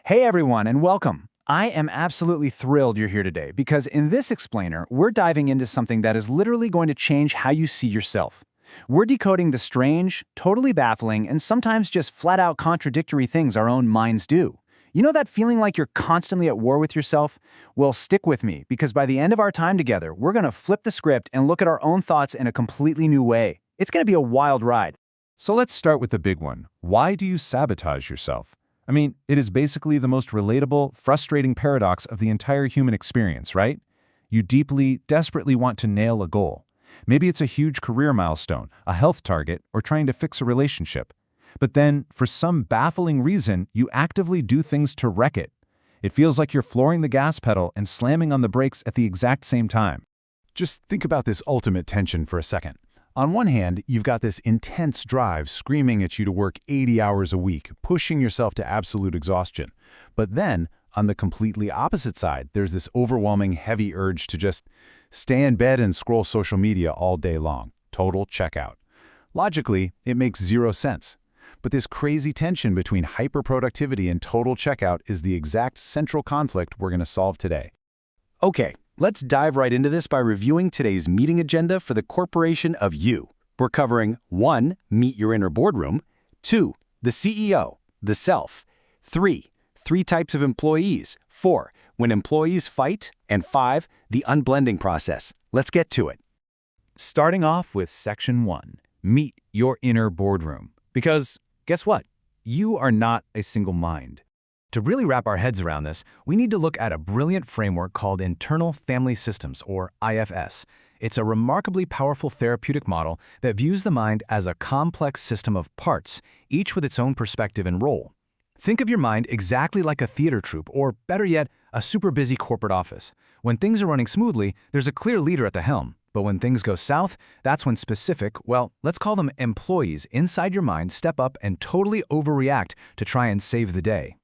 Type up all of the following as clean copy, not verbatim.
Hey everyone, and welcome. I am absolutely thrilled you're here today because in this explainer, we're diving into something that is literally going to change how you see yourself. We're decoding the strange, totally baffling, and sometimes just flat-out contradictory things our own minds do. You know that feeling like you're constantly at war with yourself? Well, stick with me, because by the end of our time together, we're going to flip the script and look at our own thoughts in a completely new way. It's going to be a wild ride. So let's start with the big one. Why do you sabotage yourself? I mean, it is basically the most relatable, frustrating paradox of the entire human experience, right? You deeply, desperately want to nail a goal. Maybe it's a huge career milestone, a health target, or trying to fix a relationship. But then, for some baffling reason, you actively do things to wreck it. It feels like you're flooring the gas pedal and slamming on the brakes at the exact same time. Just think about this ultimate tension for a second. On one hand, you've got this intense drive screaming at you to work 80 hours a week, pushing yourself to absolute exhaustion. But then, on the completely opposite side, there's this overwhelming, heavy urge to just stay in bed and scroll social media all day long. Total checkout. Logically, it makes zero sense. But this crazy tension between hyperproductivity and total checkout is the exact central conflict we're going to solve today. Okay, let's dive right into this by reviewing today's meeting agenda for the corporation of you. We're covering 1. Meet your inner boardroom. 2. The CEO, the self. 3. 3 types of employees. 4. When employees fight. And 5. The unblending process. Let's get to it. Starting off with Section 1, Meet your inner boardroom. Because, guess what? You are not a single mind. To really wrap our heads around this, we need to look at a brilliant framework called Internal Family Systems, or IFS. It's a remarkably powerful therapeutic model that views the mind as a complex system of parts, each with its own perspective and role. Think of your mind exactly like a theater troupe, or better yet, a super busy corporate office. When things are running smoothly, there's a clear leader at the helm. But when things go south, that's when specific, well, let's call them employees inside your mind step up and totally overreact to try and save the day.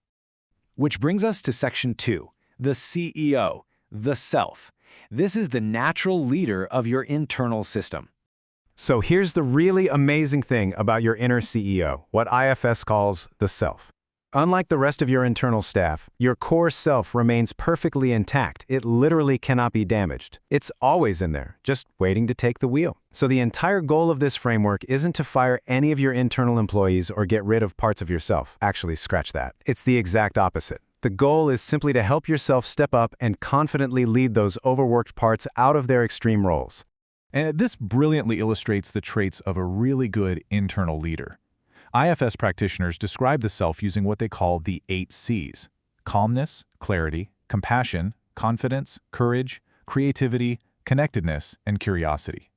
Which brings us to Section 2, the CEO, the self. This is the natural leader of your internal system. So here's the really amazing thing about your inner CEO, what IFS calls the self. Unlike the rest of your internal staff, your core self remains perfectly intact. It literally cannot be damaged. It's always in there, just waiting to take the wheel. So the entire goal of this framework isn't to fire any of your internal employees or get rid of parts of yourself. Actually, scratch that. It's the exact opposite. The goal is simply to help yourself step up and confidently lead those overworked parts out of their extreme roles. And this brilliantly illustrates the traits of a really good internal leader. IFS practitioners describe the self using what they call the 8 C's: calmness, clarity, compassion, confidence, courage, creativity, connectedness, and curiosity.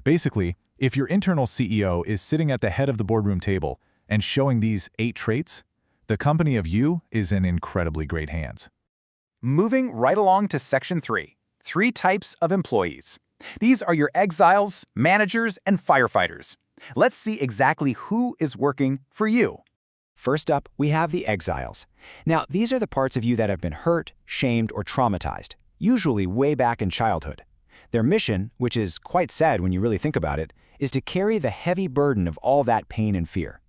Basically, if your internal CEO is sitting at the head of the boardroom table and showing these 8 traits, the company of you is in incredibly great hands. Moving right along to Section 3, 3 types of employees. These are your exiles, managers, and firefighters. Let's see exactly who is working for you. First up, we have the exiles. Now, these are the parts of you that have been hurt, shamed, or traumatized, usually way back in childhood. Their mission, which is quite sad when you really think about it, is to carry the heavy burden of all that pain and fear.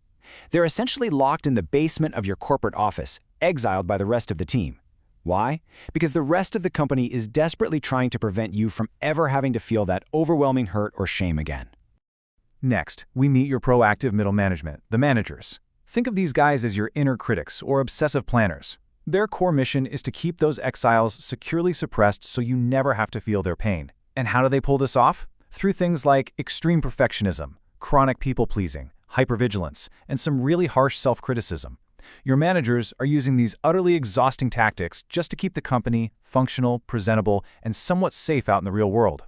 They're essentially locked in the basement of your corporate office, exiled by the rest of the team. Why? Because the rest of the company is desperately trying to prevent you from ever having to feel that overwhelming hurt or shame again. Next, we meet your proactive middle management, the managers. Think of these guys as your inner critics or obsessive planners. Their core mission is to keep those exiles securely suppressed so you never have to feel their pain. And how do they pull this off? Through things like extreme perfectionism, chronic people-pleasing, hypervigilance, and some really harsh self-criticism. Your managers are using these utterly exhausting tactics just to keep the company functional, presentable, and somewhat safe out in the real world.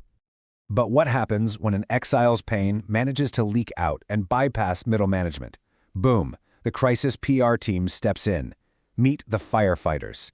But what happens when an exile's pain manages to leak out and bypass middle management? Boom, the crisis PR team steps in. Meet the firefighters.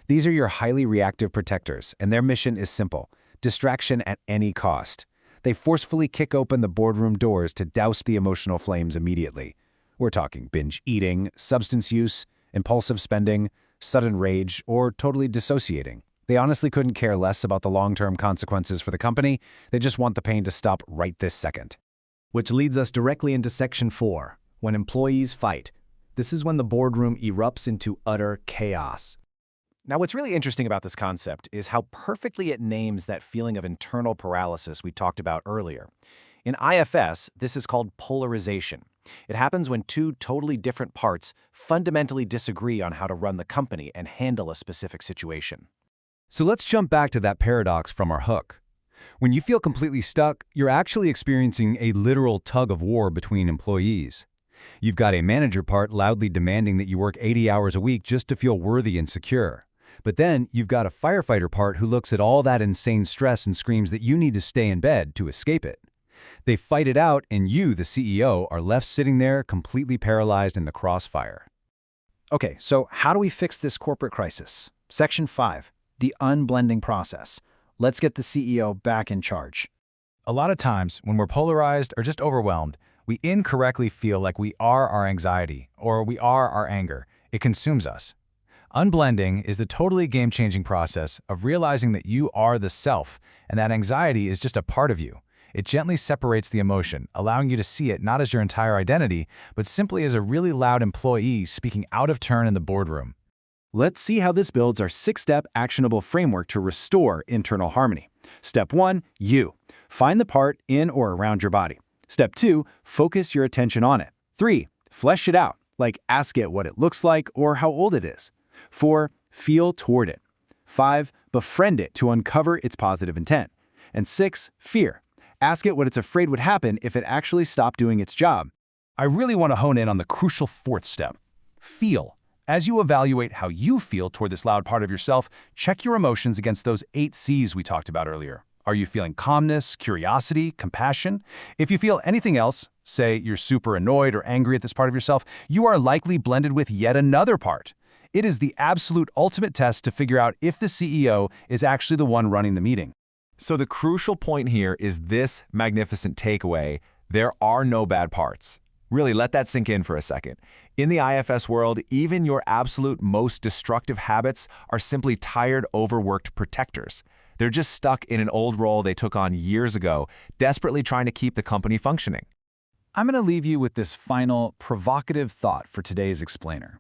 These are your highly reactive protectors, and their mission is simple: distraction at any cost. They forcefully kick open the boardroom doors to douse the emotional flames immediately. We're talking binge eating, substance use, impulsive spending, sudden rage, or totally dissociating. They honestly couldn't care less about the long-term consequences for the company. They just want the pain to stop right this second. Which leads us directly into Section 4, when employees fight. This is when the boardroom erupts into utter chaos. Now, what's really interesting about this concept is how perfectly it names that feeling of internal paralysis we talked about earlier. In IFS, this is called polarization. It happens when two totally different parts fundamentally disagree on how to run the company and handle a specific situation. So let's jump back to that paradox from our hook. When you feel completely stuck, you're actually experiencing a literal tug of war between employees. You've got a manager part loudly demanding that you work 80 hours a week just to feel worthy and secure. But then you've got a firefighter part who looks at all that insane stress and screams that you need to stay in bed to escape it. They fight it out, and you, the CEO, are left sitting there completely paralyzed in the crossfire. Okay, so how do we fix this corporate crisis? Section 5, the unblending process. Let's get the CEO back in charge. A lot of times, when we're polarized or just overwhelmed, we incorrectly feel like we are our anxiety or we are our anger. It consumes us. Unblending is the totally game-changing process of realizing that you are the self and that anxiety is just a part of you. It gently separates the emotion, allowing you to see it not as your entire identity, but simply as a really loud employee speaking out of turn in the boardroom. Let's see how this builds our 6-step actionable framework to restore internal harmony. Step 1, you. Find the part in or around your body. Step 2, focus your attention on it. 3, flesh it out, like ask it what it looks like or how old it is. 4, feel toward it. 5, befriend it to uncover its positive intent. And 6, fear. Ask it what it's afraid would happen if it actually stopped doing its job. I really want to hone in on the crucial 4th step, feel. As you evaluate how you feel toward this loud part of yourself, check your emotions against those 8 C's we talked about earlier. Are you feeling calmness, curiosity, compassion? If you feel anything else, say you're super annoyed or angry at this part of yourself, you are likely blended with yet another part. It is the absolute ultimate test to figure out if the CEO is actually the one running the meeting. So the crucial point here is this magnificent takeaway: there are no bad parts. Really, let that sink in for a second. In the IFS world, even your absolute most destructive habits are simply tired, overworked protectors. They're just stuck in an old role they took on years ago, desperately trying to keep the company functioning. I'm going to leave you with this final, provocative thought for today's explainer.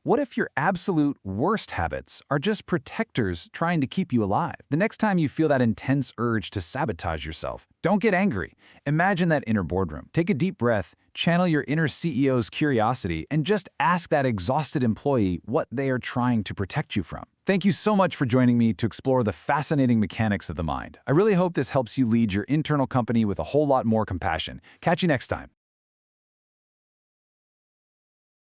What if your absolute worst habits are just protectors trying to keep you alive? The next time you feel that intense urge to sabotage yourself, don't get angry. Imagine that inner boardroom. Take a deep breath, channel your inner CEO's curiosity, and just ask that exhausted employee what they are trying to protect you from. Thank you so much for joining me to explore the fascinating mechanics of the mind. I really hope this helps you lead your internal company with a whole lot more compassion. Catch you next time.